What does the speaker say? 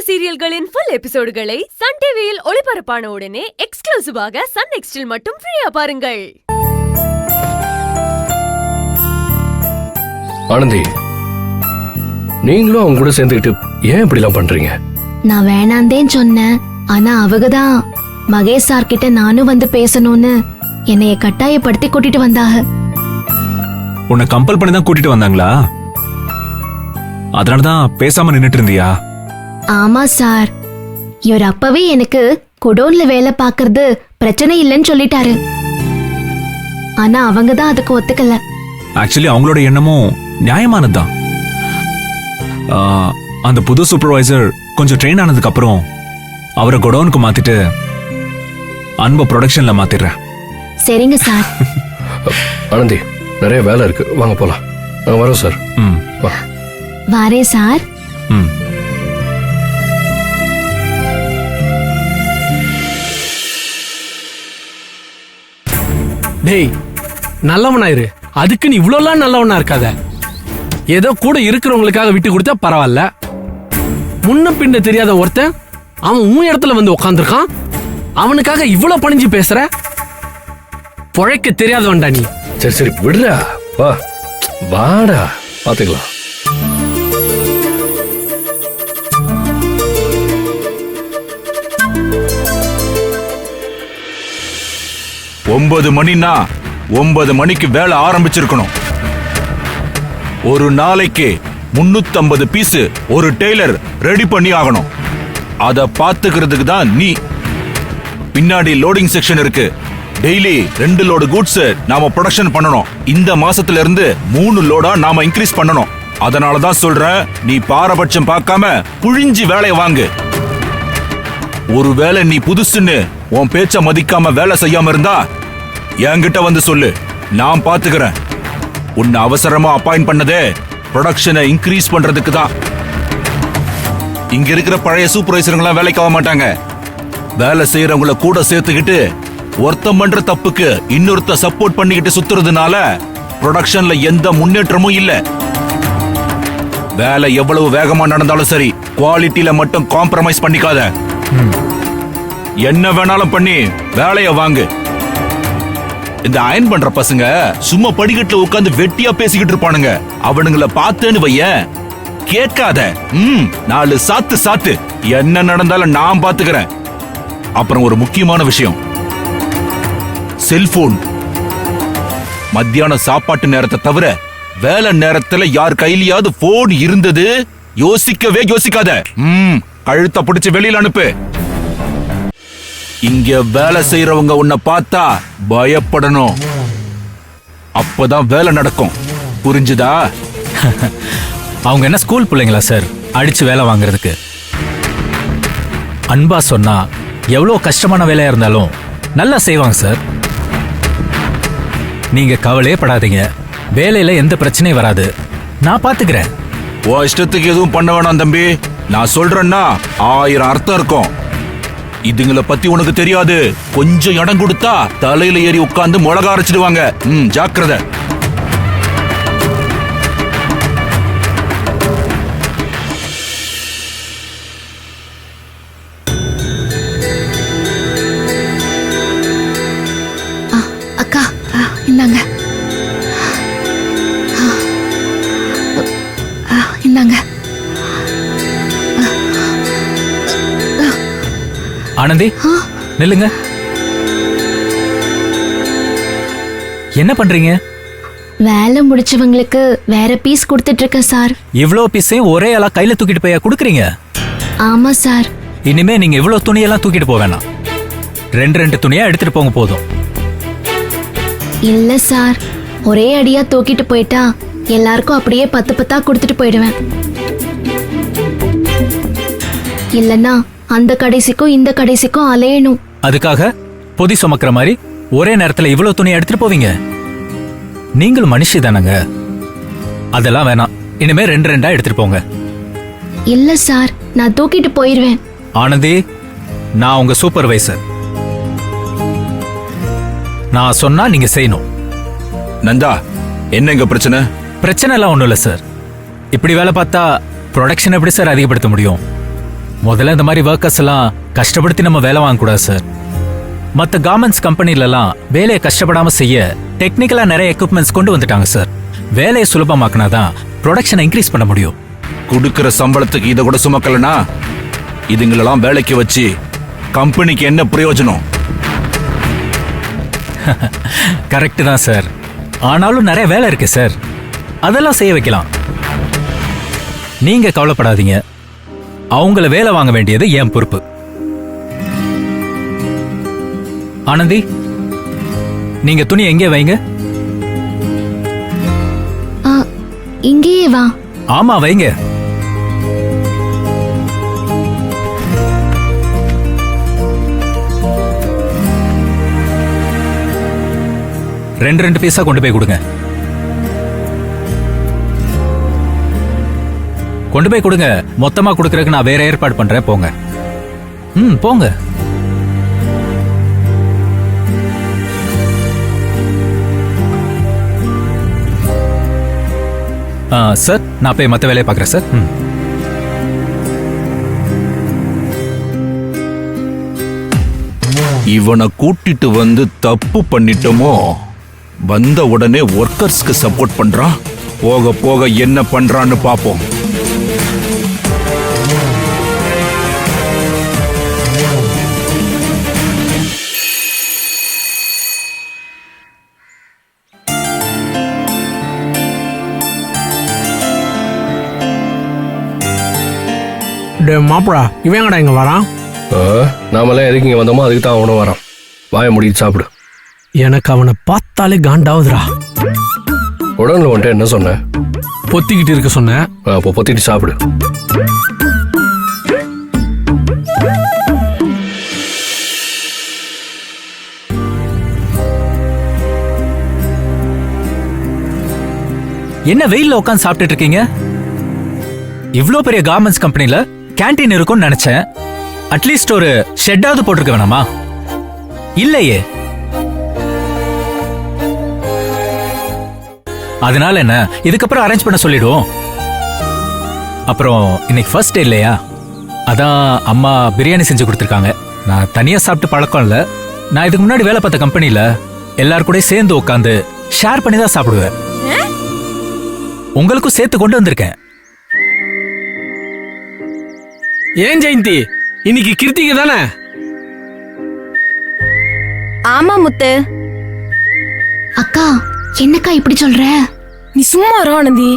சீரியல்களின் full எபிசோடுகளை Sun டிவியில் ஒளிபரப்பான உடனே எக்ஸ்க்ளூசிவாக சன் நெக்ஸ்டில் மட்டும் ஃப்ரீயா பாருங்கள். ஆனந்தி, நீங்களும் அவங்க கூட சேர்ந்துக்கிட்டு ஏன் இப்படி எல்லாம் பண்றீங்க? நான் வேணாந்தேன்னு சொன்னேன். ஆனா அவங்கதான் மகேஷ் சார் கிட்ட நானும் வந்து பேசணும்னு என்னைய கட்டாயப்படுத்தி கூட்டிட்டு வந்தாங்க. உன்னை கம்பல் பண்ணி தான் கூட்டிட்டு வந்தாங்களா? அதனாலதான் பேசாம நின்னுட்டு இருந்தியா? ஆமா சார், இவர் அப்பவே எனக்கு குடோன்ல வேலை பாக்குறது பிரச்சனை இல்லைன்னு சொல்லிட்டாரு. ஆனா அவங்கதான் அதுக்கு ஒத்துக்கல. ஆக்சுவலி அவங்களோட எண்ணமும் நியாயமானதுதான். அந்த புது சூப்பர்வைசர் கொஞ்சம் ட்ரெயின் ஆனதுக்கு அப்புறம் அவரை குடோனுக்கு மாத்திட்டு அன்பை ப்ரொடக்ஷன்ல மாத்திடுறேன். சரிங்க சார். ஆனந்தி, நிறைய வேலை இருக்கு, வாங்க போலாம். நாங்க வரோம் சார். வாரே சார். டேய், நல்லவனாயிரு. அதுக்கு நீ இவ்வளோலாம் நல்லவனா இருக்காத. ஏதோ கூட இருக்கிறவங்களுக்காக விட்டு கொடுத்தா பரவாயில்ல. முன்ன பின்ன தெரியாத ஒருத்தன் அவன் உன் இடத்துல வந்து உட்காந்துருக்கான். அவனுக்காக இவ்வளவு பணிஞ்சு பேசுற? பொழைக்க தெரியாதவன்டா நீ. சரி சரி விடுறா, வா வாடா பாத்துக்கலாம். ஒன்பது மணினா 9 மணிக்கு வேலை ஆரம்பிச்சிருக்கணும். ஒரு நாளைக்கு 350 பீஸ் ஒரு டெய்லர் ரெடி பண்ணி ஆகணும். அத பாத்துக்கிறதுக்கு தான் நீ. பின்னாடி லோடிங் செக்ஷன் இருக்கு. டெய்லி 2 லோடு கூட்ஸ் நாம ப்ரொடக்ஷன் பண்ணணும். இந்த மாசத்துல இருந்து 3 லோடா நாம இன்க்ரீஸ் பண்ணணும். அதனாலதான் சொல்றேன், நீ பாரபட்சம் பார்க்காம புழிஞ்சி வேலையை வாங்கு. ஒருவேளை நீ புதுசுன்னு உன் பேச்ச மதிக்காம வேலை செய்யாம இருந்தா என்கிட்ட வந்து சொல்லு, நான் பாத்துக்கிறேன். உன்னை அவசரமா அப்பாயிண்ட் பண்ணதே ப்ரொடக்ஷனை இன்க்ரீஸ் பண்றதுக்கு தான். இங்க இருக்கிற பழைய சூப்பர்வைசருங்களாம் வேலைக்கு ஆக மாட்டாங்க. வேலை செய்யறவங்கள கூட சேர்த்துக்கிட்டு ஒருத்தம் பண்ற தப்புக்கு இன்னொருத்த சப்போர்ட் பண்ணிக்கிட்டு சுத்துறதுனால ப்ரொடக்ஷன்ல எந்த முன்னேற்றமும் இல்ல. வேலை எவ்வளவு வேகமா நடந்தாலும் சரி, குவாலிட்டியில மட்டும் காம்ப்ரமைஸ் பண்ணிக்காத. என்ன வேணாலும் பண்ணி வேலைய வாங்கு. இந்த அயன் பண்ற பசங்க சும்மா படிக்கட்டுல உட்கார்ந்து வெட்டியா பேசிக்கிட்டு இருப்பானுங்க. அவனுங்கள பார்த்தேன்னு வையேன், கேட்காத. 4 சாத்து என்ன நடந்தாலும் நான் பாத்துக்கிறேன். அப்புறம் ஒரு முக்கியமான விஷயம், செல்போன். மத்தியான சாப்பாட்டு நேரத்தை தவிர வேலை நேரத்துல யார் கையிலயாவது போன் இருந்தது யோசிக்கவே யோசிக்காத. கழுத்தை பிடிச்சு வெளியில அனுப்பு. இங்க வேலை செய்யறவங்க உன்னை பார்த்தா பயப்படணும். அப்பதான் வேலை நடக்கும். புரிஞ்சுதா? அவங்க என்ன ஸ்கூல் பிள்ளைங்களா சார் அடிச்சு வேலை வாங்குறதுக்கு? அன்பா சொன்னா எவ்வளவு கஷ்டமான வேலையா இருந்தாலும் நல்லா செய்வாங்க சார். நீங்க கவலையே படாதீங்க, வேலையில எந்த பிரச்சனையும் வராது, நான் பாத்துக்கிறேன். உன் இஷ்டத்துக்கு எதுவும் பண்ண வேணாம் தம்பி. நான் சொல்றேன்னா 1000 அர்த்தம் இருக்கும். இதுங்களை பத்தி உனக்கு தெரியாது. கொஞ்சம் இடம் கொடுத்தா தலையில ஏறி உட்கார்ந்து மிளகா அரைச்சிடுவாங்க. ஜாக்கிரதை. அக்கா இந்தாங்க. இந்தாங்க. ஆனந்தி, நில்லுங்க. என்ன பண்றீங்க? வேலை முடிச்சவங்களுக்கு வேற பீஸ் கொடுத்துட்டு இருக்கேன் சார். இவ்ளோ பீஸையும் ஒரே ஆளா கையில தூக்கிட்டு போய் குடுக்குறீங்க? ஆமா சார். இனிமே நீங்க இவ்ளோ துணியெல்லாம் தூக்கிட்டு போக வேணாம். 2 துணியா எடுத்துட்டு போங்க போதும். இல்ல சார், ஒரே அடியா தூக்கிட்டு போயிட்டா எல்லாருக்கும் அப்படியே 10 கொடுத்துட்டு போயிடுவேன். இல்லன்னா அந்த கடைசிக்கும் இந்த கடைசிக்கும் அலையணும். அதுக்காக பொதி சுமக்கிற மாதிரி ஒரே நேரத்துல இவ்வளவு துணி எடுத்துட்டு போவீங்க? நீங்களும் மனுஷி தானங்க. அதெல்லாம் வேணாம், இனிமே 2 எடுத்துட்டு போங்க. இல்ல சார், நான் தூக்கிட்டு போயிருவேன். ஆனந்தி, நான் உங்க சூப்பர்வைசர். நான் சொன்னா நீங்க செய்யணும். நந்தா, என்ன இங்க பிரச்சனை? பிரச்சனை எல்லாம் ஒண்ணும் இல்ல சார். இப்படி வேலை பார்த்தா ப்ரொடக்ஷன் எப்படி சார் அதிகப்படுத்த முடியும்? முதல்ல இந்த மாதிரி ஒர்க்கர்ஸ் எல்லாம் கஷ்டப்படுத்தி நம்ம வேலை வாங்கக்கூடாது சார். மற்ற கார்மெண்ட்ஸ் கம்பெனில எல்லாம் வேலையை கஷ்டப்படாம செய்ய டெக்னிக்கலா நிறைய எக்யூப்மெண்ட்ஸ் கொண்டு வந்துட்டாங்க சார். வேலையை சுலபமாக்குனாதான் ப்ரொடக்ஷனை இன்க்ரீஸ் பண்ண முடியும். கொடுக்கிற சம்பளத்துக்கு இதை கூட சுமக்கலனா இதுங்களெல்லாம் வேலைக்கு வச்சு கம்பெனிக்கு என்ன பிரயோஜனம்? கரெக்ட் தான் சார். ஆனாலும் நிறைய வேலை இருக்கு சார், அதெல்லாம் செய்ய வைக்கலாம். நீங்க கவலைப்படாதீங்க, அவங்கள வேலை வாங்க வேண்டியது என் பொறுப்பு. ஆனந்தி, நீங்க துணி எங்கே வைங்க? ஆ, இங்கேயே வா. ஆமா வைங்க. ரெண்டு பீஸா கொண்டு போய் கொடுங்க. கொண்டு போய் கொடுங்க. மொத்தமா கொடுக்கறதுக்கு நான் வேற ஏற்பாடு பண்றேன். போங்க. போங்க. சார், நான் போய் மத்த வேலையை பார்க்கறேன் சார். இவனை கூட்டிட்டு வந்து தப்பு பண்ணிட்டோமோ? வந்த உடனே ஒர்க்கர்ஸ்க்கு சப்போர்ட் பண்றான். போக போக என்ன பண்றான்னு பாப்போம். மாப்பிளா, இவன் எங்கடா இங்க வரான்? நாமெல்லாம் எதுக்கு இங்க வந்தோமோ அதுக்கு தான் அவனும் வரான். வாயை முடிச்சு சாப்பிடு. எனக்கு அவனை பார்த்தாலே காண்டாவுதுரா. உடனே வந்துட்டு என்ன சொன்னேன்? பொத்திக்கிட்டு இருக்க சொன்னேன். அப்போ பொத்திட்டு சாப்பிடு. என்ன வெயில்ல உட்காந்து சாப்பிட்டுட்டு இருக்கீங்க? இவ்ளோ பெரிய கார்மெண்ட்ஸ் கம்பெனில கேண்டீன் இருக்கும்னு நினைச்சேன். அட்லீஸ்ட் ஒரு ஷெட்டாவது போட்டிருக்க வேணாமா? இல்லையே. அதனால என்ன, இதுக்கப்புறம் அரேஞ்ச் பண்ண சொல்லிடுவோம். அப்புறம் இன்னைக்கு ஃபர்ஸ்ட் டே இல்லையா, அதான் அம்மா பிரியாணி செஞ்சு கொடுத்துருக்காங்க. நான் தனியா சாப்பிட்டு பழக்கம் இல்ல. நான் இதுக்கு முன்னாடி வேலை பார்த்த கம்பெனில எல்லாரும் கூட சேர்ந்து உட்காந்து ஷேர் பண்ணி தான் சாப்பிடுவேன். உங்களுக்கும் சேர்த்து கொண்டு வந்திருக்கேன். ஏன் ஜெயந்தி, இன்னைக்கு கிருத்திகை தானே? ஆமா முத்து. அக்கா, என்னக்கா இப்படி சொல்ற? நீ சும்மா இரு ஆனந்தி.